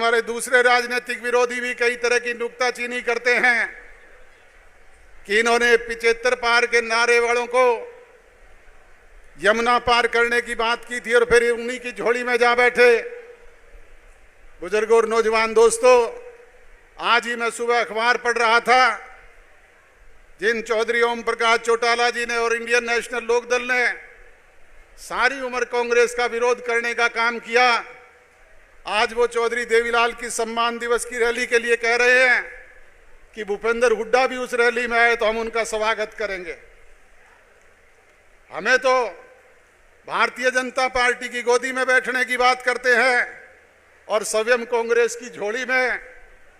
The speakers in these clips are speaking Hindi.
हमारे दूसरे राजनीतिक विरोधी भी कई तरह की नुक्ताचीनी करते हैं कि इन्होंने 75 पार के नारे वालों को यमुना पार करने की बात की थी और फिर उन्हीं की झोली में जा बैठे। बुजुर्गों और नौजवान दोस्तों, आज ही मैं सुबह अखबार पढ़ रहा था, जिन चौधरी ओम प्रकाश चौटाला जी ने और इंडियन नेशनल लोकदल ने सारी उम्र कांग्रेस का विरोध करने का काम किया, आज वो चौधरी देवीलाल की सम्मान दिवस की रैली के लिए कह रहे हैं कि भूपेंद्र हुड्डा भी उस रैली में आए तो हम उनका स्वागत करेंगे। हमें तो भारतीय जनता पार्टी की गोदी में बैठने की बात करते हैं और स्वयं कांग्रेस की झोली में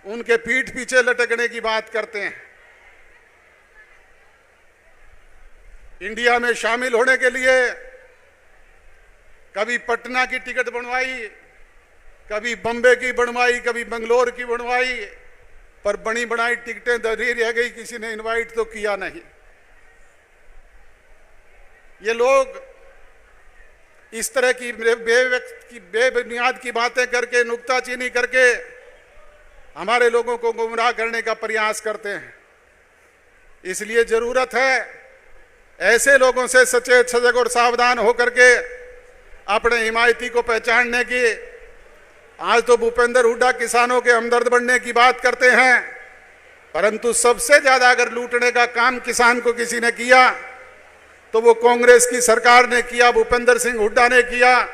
उनके पीठ पीछे लटकने की बात करते हैं। इंडिया में शामिल होने के लिए कभी पटना की टिकट बनवाई, कभी बम्बे की बनवाई, कभी बंगलोर की बनवाई, पर बनी बनाई टिकटें धरी रह गई, किसी ने इनवाइट तो किया नहीं। ये लोग इस तरह की बेबुनियाद की बातें करके, नुक्ताचीनी करके हमारे लोगों को गुमराह करने का प्रयास करते हैं। इसलिए जरूरत है ऐसे लोगों से सचेत, सजग और सावधान होकर के अपने हिमायती को पहचानने की। आज तो भूपेंद्र हुड्डा किसानों के हमदर्द बनने की बात करते हैं, परंतु सबसे ज्यादा अगर लूटने का काम किसान को किसी ने किया तो वो कांग्रेस की सरकार ने किया, भूपेंद्र सिंह हुड्डा ने किया,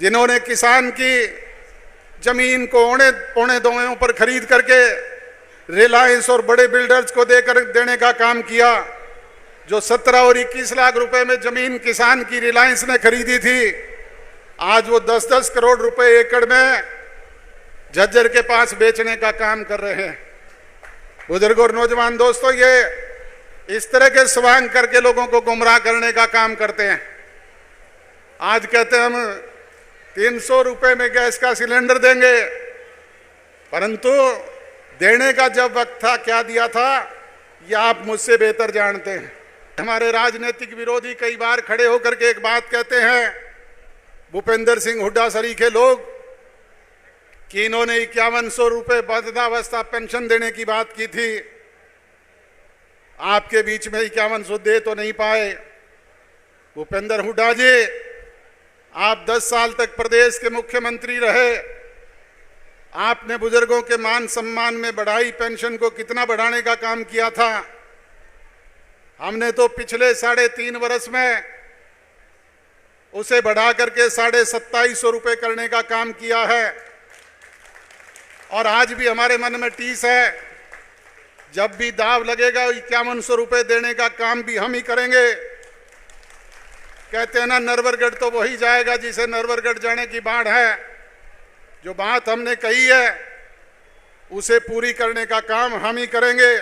जिन्होंने किसान की जमीन को पौने दोयों पर खरीद करके रिलायंस और बड़े बिल्डर्स को देने का काम किया। जो 17 और 21 लाख रुपए में जमीन किसान की रिलायंस ने खरीदी थी, आज वो 10-10 करोड़ रुपए एकड़ में झज्जर के पास बेचने का काम कर रहे हैं। बुजुर्गों और नौजवान दोस्तों, ये इस तरह के स्वांग करके लोगों को गुमराह करने का काम करते हैं। आज कहते हैं हम 300 रुपए में गैस का सिलेंडर देंगे, परंतु देने का जब वक्त था क्या दिया था यह आप मुझसे बेहतर जानते हैं। हमारे राजनीतिक विरोधी कई बार खड़े होकर के एक बात कहते हैं, भूपेंद्र सिंह हुड्डा सरीखे लोग, कि इन्होंने 5100 रुपए वृद्धावस्था पेंशन देने की बात की थी। आपके बीच में 5100 दे तो नहीं पाए। भूपेंद्र हुड्डा जी, आप 10 साल तक प्रदेश के मुख्यमंत्री रहे, आपने बुजुर्गों के मान सम्मान में बढ़ाई, पेंशन को कितना बढ़ाने का काम किया था। हमने तो पिछले 3.5 वर्ष में उसे बढ़ा करके 2750 रुपए करने का काम किया है। और आज भी हमारे मन में टीस है, जब भी दाव लगेगा 5100 रुपए देने का काम भी हम ही करेंगे। कहते हैं ना, नरवरगढ़ तो वही जाएगा जिसे नरवरगढ़ जाने की बाढ़ है। जो बात हमने कही है उसे पूरी करने का काम हम ही करेंगे।